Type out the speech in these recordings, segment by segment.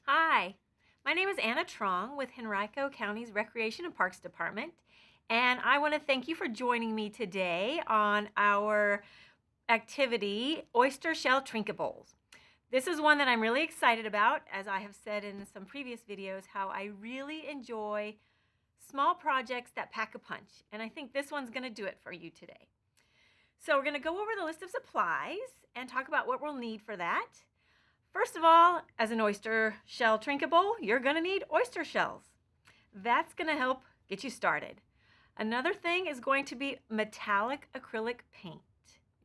Hi, my name is Anna Trong with Henrico County's Recreation and Parks Department, and I want to thank you for joining me today on our activity, Oyster Shell Trinket Bowls. This is one that I'm really excited about, as I have said in some previous videos, how I really enjoy small projects that pack a punch, and I think this one's going to do it for you today. So we're going to go over the list of supplies and talk about what we'll need for that. First of all, as an oyster shell trinket bowl, you're going to need oyster shells. That's going to help get you started. Another thing is going to be metallic acrylic paint.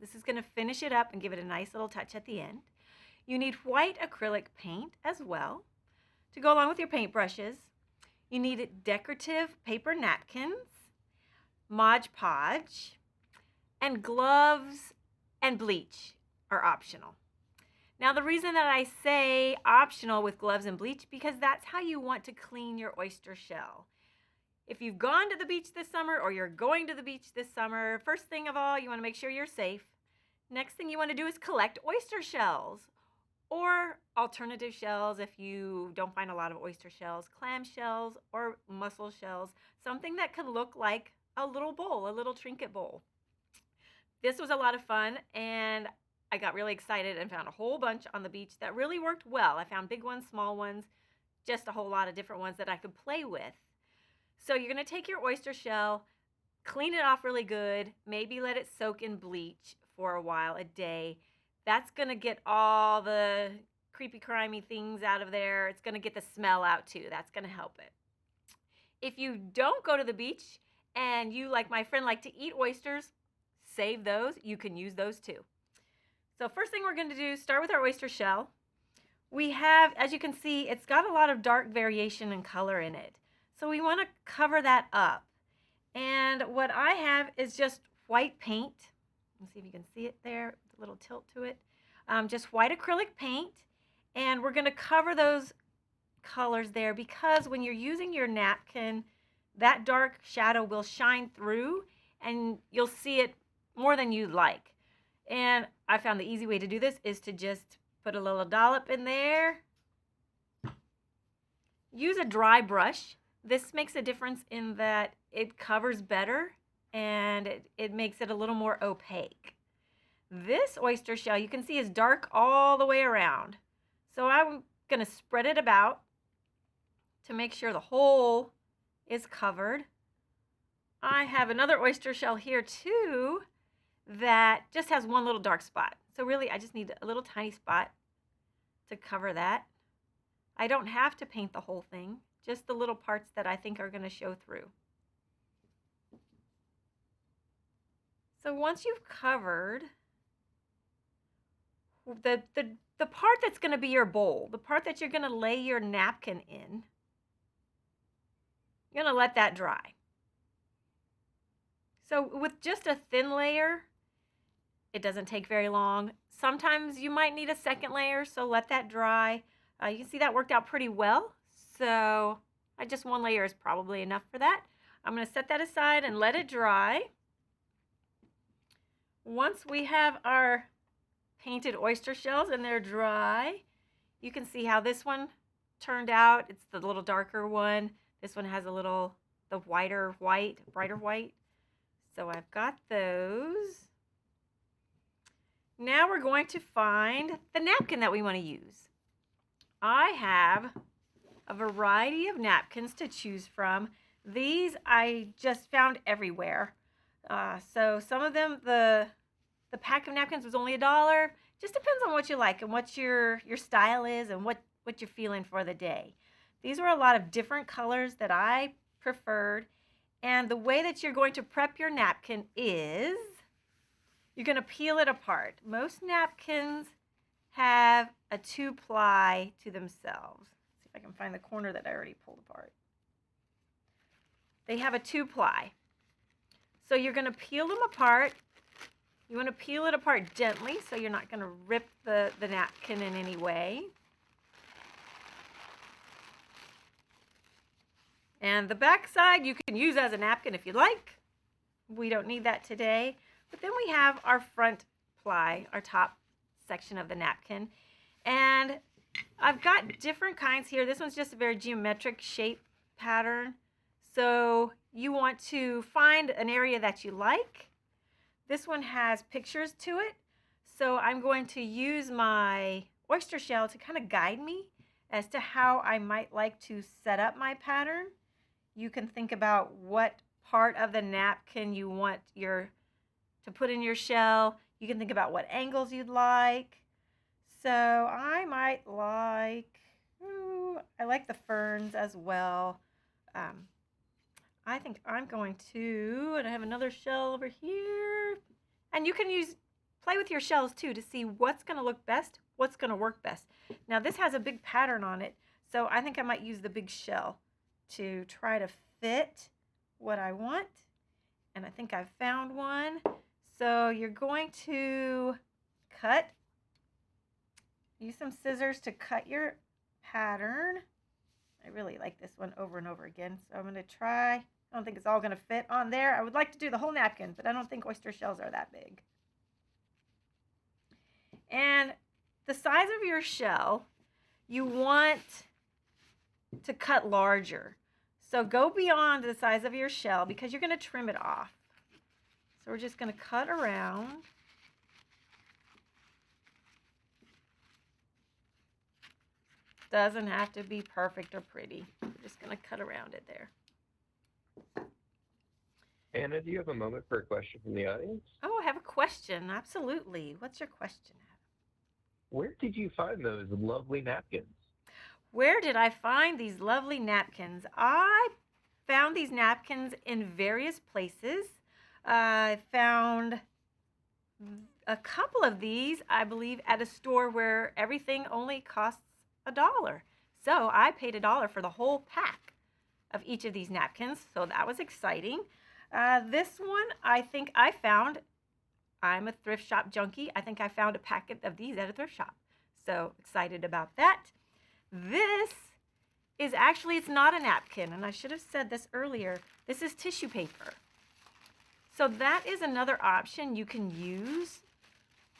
This is going to finish it up and give it a nice little touch at the end. You need white acrylic paint as well to go along with your paintbrushes. You need decorative paper napkins, Modge Podge, and gloves and bleach are optional. Now, the reason that I say optional with gloves and bleach, because that's how you want to clean your oyster shell. If you've gone to the beach this summer or you're going to the beach this summer, first thing of all, you want to make sure you're safe. Next thing you want to do is collect oyster shells or alternative shells if you don't find a lot of oyster shells, clam shells or mussel shells, something that can look like a little bowl, a little trinket bowl. This was a lot of fun, and I got really excited and found a whole bunch on the beach that really worked well. I found big ones, small ones, just a whole lot of different ones that I could play with. So you're going to take your oyster shell, clean it off really good, maybe let it soak in bleach for a while, a day. That's going to get all the creepy, crimey things out of there. It's going to get the smell out too. That's going to help it. If you don't go to the beach and you, like my friend, like to eat oysters, save those. You can use those too. So first thing we're going to do, start with our oyster shell. We have, as you can see, it's got a lot of dark variation in color in it. So we want to cover that up. And what I have is just white paint. Let's see if you can see it there, with a little tilt to it. Just white acrylic paint. And we're going to cover those colors there because when you're using your napkin, that dark shadow will shine through and you'll see it more than you'd like. And I found the easy way to do this is to just put a little dollop in there. Use a dry brush. This makes a difference in that it covers better and it makes it a little more opaque. This oyster shell, you can see, is dark all the way around. So I'm going to spread it about to make sure the whole is covered. I have another oyster shell here too that just has one little dark spot. So really, I just need a little tiny spot to cover that. I don't have to paint the whole thing, just the little parts that I think are going to show through. So once you've covered the part that's going to be your bowl, the part that you're going to lay your napkin in, you're going to let that dry. So with just a thin layer, it doesn't take very long. Sometimes you might need a second layer, so let that dry. You can see that worked out pretty well. So just one layer is probably enough for that. I'm going to set that aside and let it dry. Once we have our painted oyster shells and they're dry, you can see how this one turned out. It's the little darker one. This one has the brighter white. So I've got those. Now we're going to find the napkin that we want to use. I have a variety of napkins to choose from. These I just found everywhere. So some of them, the pack of napkins was only $1. Just depends on what you like and what your style is and what you're feeling for the day. These were a lot of different colors that I preferred. And the way that you're going to prep your napkin is you're going to peel it apart. Most napkins have a 2-ply to themselves. Let's see if I can find the corner that I already pulled apart. They have a 2-ply. So you're going to peel them apart. You want to peel it apart gently so you're not going to rip the napkin in any way. And the back side you can use as a napkin if you like. We don't need that today. But then we have our front ply, our top section of the napkin. And I've got different kinds here. This one's just a very geometric shape pattern. So you want to find an area that you like. This one has pictures to it. So I'm going to use my oyster shell to kind of guide me as to how I might like to set up my pattern. You can think about what part of the napkin you want to put in your shell. You can think about what angles you'd like. So I might like, I like the ferns as well. I think I'm going to, and I have another shell over here. And you can play with your shells too to see what's going to look best, what's going to work best. Now this has a big pattern on it, so I think I might use the big shell to try to fit what I want. And I think I've found one. So you're going to use some scissors to cut your pattern. I really like this one over and over again, so I'm going to try. I don't think it's all going to fit on there. I would like to do the whole napkin, but I don't think oyster shells are that big. And the size of your shell, you want to cut larger. So go beyond the size of your shell because you're going to trim it off. So we're just going to cut around. Doesn't have to be perfect or pretty. We're just going to cut around it there. Anna, do you have a moment for a question from the audience? Oh, I have a question. Absolutely. What's your question, Adam? Where did you find those lovely napkins? Where did I find these lovely napkins? I found these napkins in various places. I found a couple of these, I believe, at a store where everything only costs $1. So I paid $1 for the whole pack of each of these napkins. So that was exciting. This one, I think I found, I'm a thrift shop junkie. I think I found a packet of these at a thrift shop. So excited about that. This is actually, it's not a napkin, and I should have said this earlier. This is tissue paper. So that is another option you can use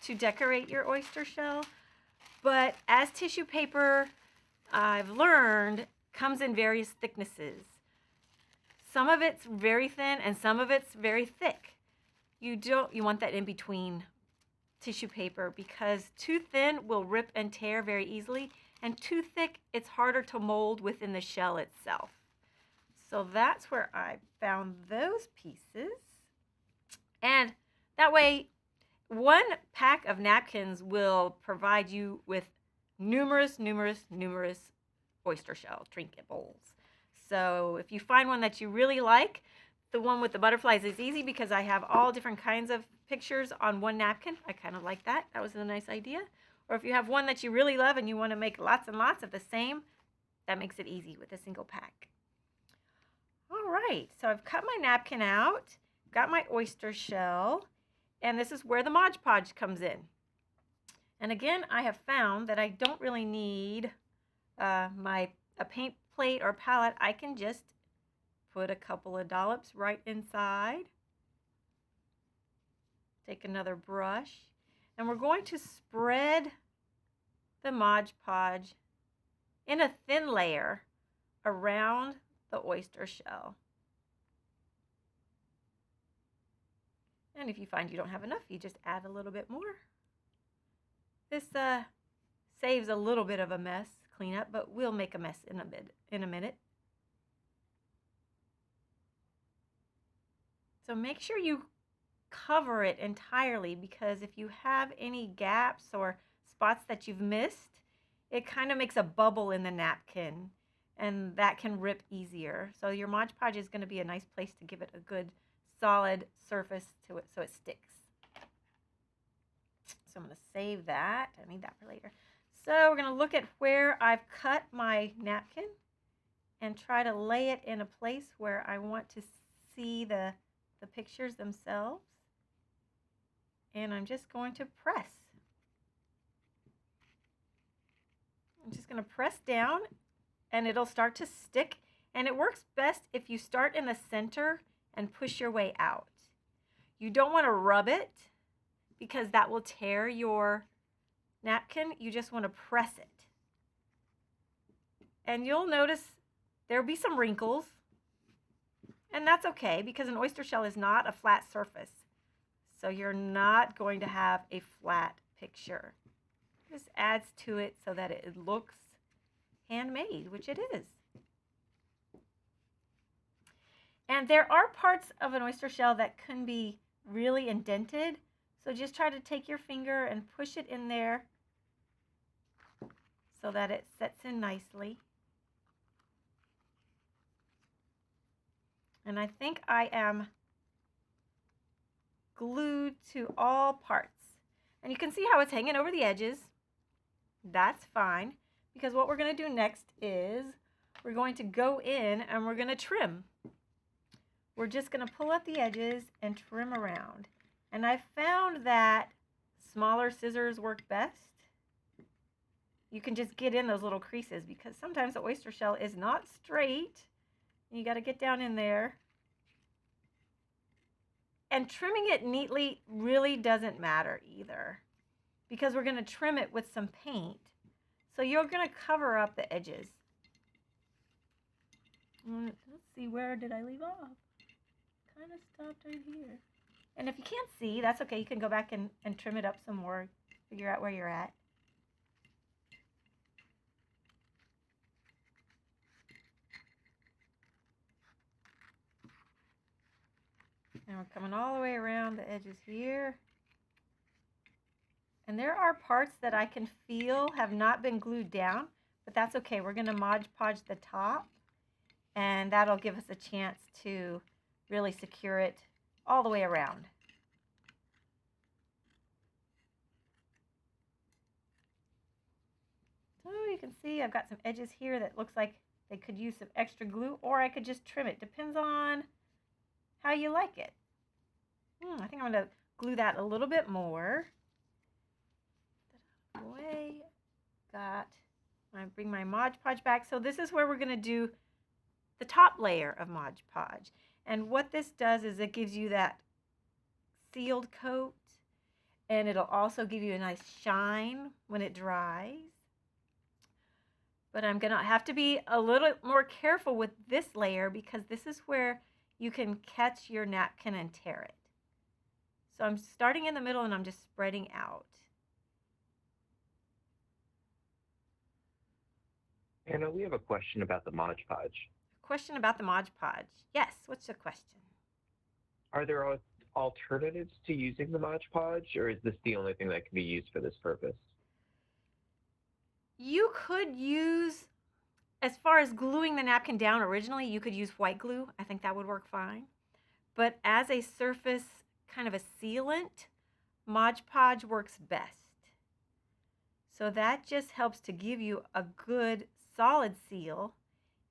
to decorate your oyster shell. But as tissue paper, I've learned, comes in various thicknesses. Some of it's very thin and some of it's very thick. You want that in between tissue paper because too thin will rip and tear very easily, and too thick, it's harder to mold within the shell itself. So that's where I found those pieces. And that way, one pack of napkins will provide you with numerous oyster shell trinket bowls. So if you find one that you really like, the one with the butterflies is easy because I have all different kinds of pictures on one napkin. I kind of like that. That was a nice idea. Or if you have one that you really love and you want to make lots and lots of the same, that makes it easy with a single pack. All right, so I've cut my napkin out, got my oyster shell, and this is where the Modge Podge comes in. And again, I have found that I don't really need a paint plate or palette. I can just put a couple of dollops right inside. Take another brush, and we're going to spread the Modge Podge in a thin layer around the oyster shell. And if you find you don't have enough, you just add a little bit more. This saves a little bit of a mess cleanup, but we'll make a mess in a minute. So make sure you cover it entirely, because if you have any gaps or spots that you've missed, it kind of makes a bubble in the napkin, and that can rip easier. So your Modge Podge is going to be a nice place to give it a good solid surface to it so it sticks. So I'm going to save that. I need that for later. So we're going to look at where I've cut my napkin and try to lay it in a place where I want to see the pictures themselves. And I'm just going to press. I'm just going to press down and it'll start to stick. And it works best if you start in the center and push your way out. You don't want to rub it because that will tear your napkin. You just want to press it. And you'll notice there'll be some wrinkles. And that's okay because an oyster shell is not a flat surface. So you're not going to have a flat picture. This adds to it so that it looks handmade, which it is. And there are parts of an oyster shell that can be really indented. So just try to take your finger and push it in there so that it sets in nicely. And I think I am glued to all parts. And you can see how it's hanging over the edges. That's fine, because what we're going to do next is we're going to go in and we're going to trim. We're just going to pull up the edges and trim around. And I found that smaller scissors work best. You can just get in those little creases because sometimes the oyster shell is not straight. You got to get down in there. And trimming it neatly really doesn't matter either because we're going to trim it with some paint. So you're going to cover up the edges. Let's see, where did I leave off? Kind of stopped right here. And if you can't see, that's okay. You can go back and trim it up some more, figure out where you're at. And we're coming all the way around the edges here. And there are parts that I can feel have not been glued down, but that's okay. We're going to Modge Podge the top, and that'll give us a chance to really secure it all the way around. So you can see I've got some edges here that looks like they could use some extra glue, or I could just trim it. Depends on how you like it. I think I'm going to glue that a little bit more. Away. I bring my Modge Podge back. So this is where we're going to do the top layer of Modge Podge. And what this does is it gives you that sealed coat, and it'll also give you a nice shine when it dries. But I'm going to have to be a little more careful with this layer because this is where you can catch your napkin and tear it. So I'm starting in the middle and I'm just spreading out. Anna, we have a question about the Modge Podge. Question about the Modge Podge. Yes, what's the question? Are there alternatives to using the Modge Podge, or is this the only thing that can be used for this purpose? You could use, as far as gluing the napkin down originally, you could use white glue. I think that would work fine. But as a surface, kind of a sealant, Modge Podge works best. So that just helps to give you a good solid seal,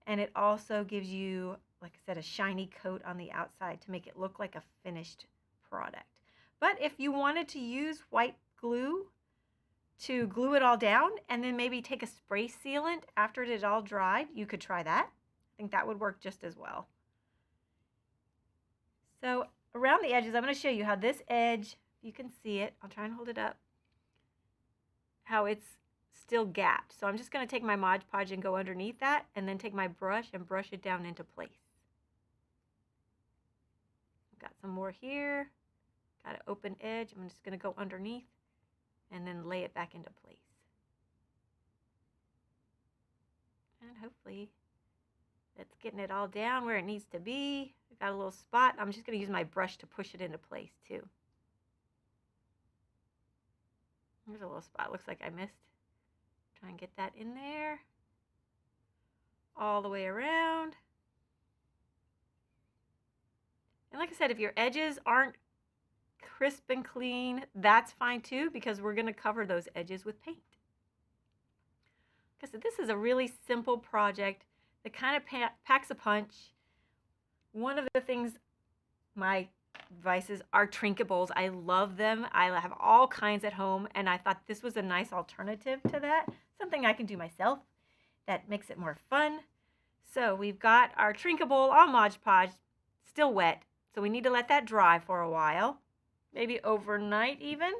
and it also gives you, like I said, a shiny coat on the outside to make it look like a finished product. But if you wanted to use white glue to glue it all down and then maybe take a spray sealant after it is all dried, you could try that. I think that would work just as well. So around the edges, I'm going to show you how this edge, you can see it, I'll try and hold it up, how it's still gapped. So I'm just going to take my Modge Podge and go underneath that, and then take my brush and brush it down into place. Got some more here. Got an open edge. I'm just going to go underneath and then lay it back into place. And hopefully that's getting it all down where it needs to be. I've got a little spot. I'm just going to use my brush to push it into place too. There's a little spot. Looks like I missed. Try and get that in there. All the way around. And like I said, if your edges aren't crisp and clean, that's fine too, because we're going to cover those edges with paint. Because this is a really simple project that kind of packs a punch. One of the things, my devices are Trinket bowls. I love them. I have all kinds at home, and I thought this was a nice alternative to that. Something I can do myself that makes it more fun. So we've got our Trinket bowl on Modge Podge, still wet. So we need to let that dry for a while, maybe overnight even.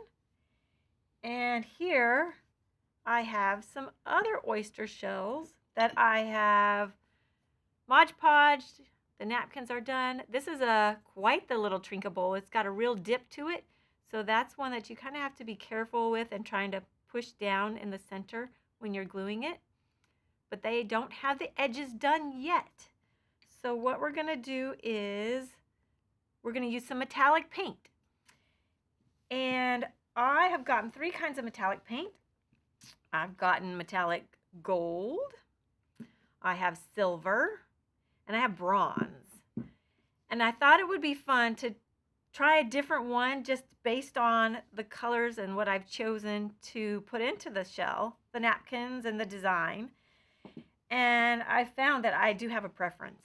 And here I have some other oyster shells that I have Modge Podge. The napkins are done. This is quite the little Trinket bowl. It's got a real dip to it. So that's one that you kind of have to be careful with and trying to push down in the center when you're gluing it. But they don't have the edges done yet. So what we're going to do is we're going to use some metallic paint. And I have gotten 3 kinds of metallic paint. I've gotten metallic gold, I have silver, and I have bronze. And I thought it would be fun to try a different one just based on the colors and what I've chosen to put into the shell, the napkins and the design. And I found that I do have a preference.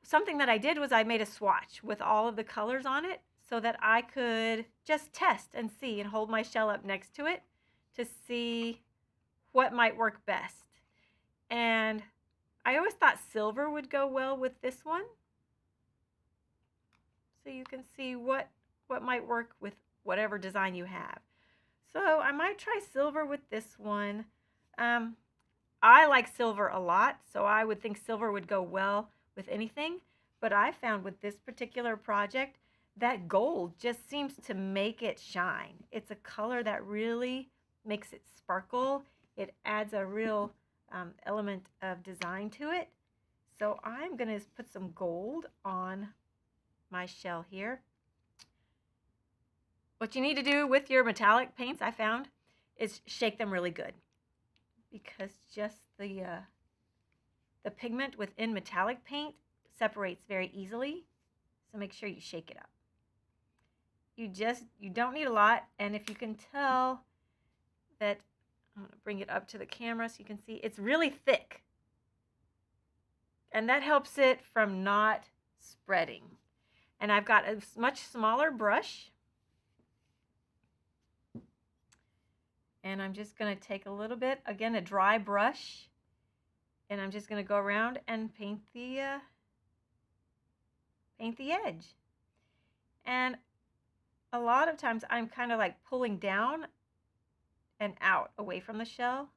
Something that I did was I made a swatch with all of the colors on it so that I could just test and see and hold my shell up next to it to see what might work best. And I always thought silver would go well with this one. So you can see what might work with whatever design you have. So I might try silver with this one. I like silver a lot, so I would think silver would go well with anything. But I found with this particular project that gold just seems to make it shine. It's a color that really makes it sparkle. It adds a real element of design to it. So I'm going to put some gold on my shell here. What you need to do with your metallic paints, I found, is shake them really good, because just the pigment within metallic paint separates very easily. So make sure you shake it up. You don't need a lot, and if you can tell that, I'm going to bring it up to the camera so you can see, it's really thick. And that helps it from not spreading. And I've got a much smaller brush. And I'm just going to take a little bit, again, a dry brush, and I'm just going to go around and paint the edge. And a lot of times I'm kind of like pulling down and out away from the shell.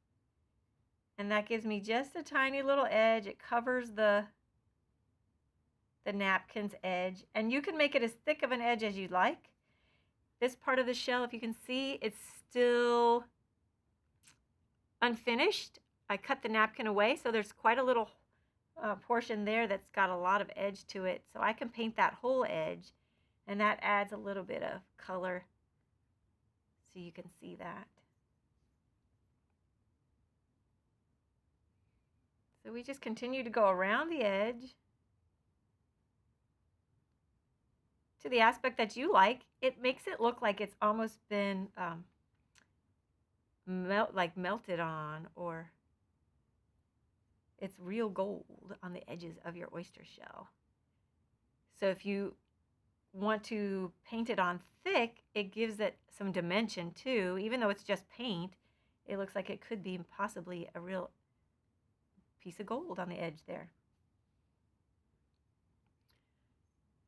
And that gives me just a tiny little edge. It covers the napkin's edge. And you can make it as thick of an edge as you'd like. This part of the shell, if you can see, it's still unfinished. I cut the napkin away, so there's quite a little portion there that's got a lot of edge to it. So I can paint that whole edge, and that adds a little bit of color so you can see that. So we just continue to go around the edge to the aspect that you like. It makes it look like it's almost been melted on, or it's real gold on the edges of your oyster shell. So if you want to paint it on thick, it gives it some dimension too. Even though it's just paint, it looks like it could be possibly a real piece of gold on the edge there.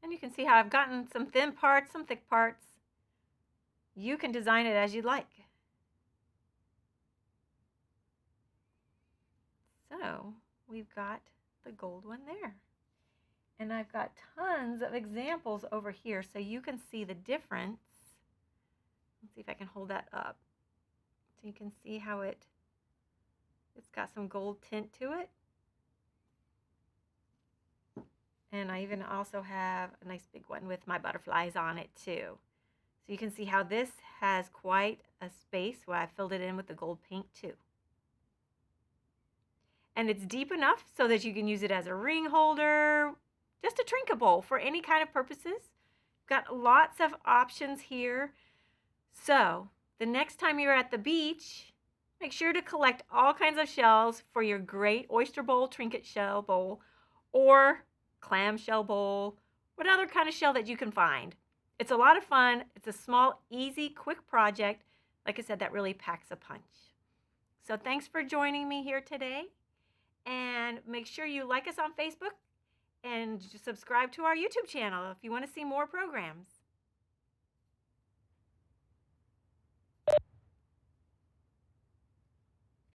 And you can see how I've gotten some thin parts, some thick parts. You can design it as you like. So we've got the gold one there. And I've got tons of examples over here so you can see the difference. Let's see if I can hold that up. So you can see how it's got some gold tint to it. And I even also have a nice big one with my butterflies on it too. So you can see how this has quite a space where I filled it in with the gold paint too. And it's deep enough so that you can use it as a ring holder, just a trinket bowl for any kind of purposes. Got lots of options here. So the next time you're at the beach, make sure to collect all kinds of shells for your great oyster bowl, trinket shell bowl, or clam shell bowl, what other kind of shell that you can find. It's a lot of fun. It's a small, easy, quick project. Like I said, that really packs a punch. So thanks for joining me here today. And make sure you like us on Facebook and subscribe to our YouTube channel if you want to see more programs.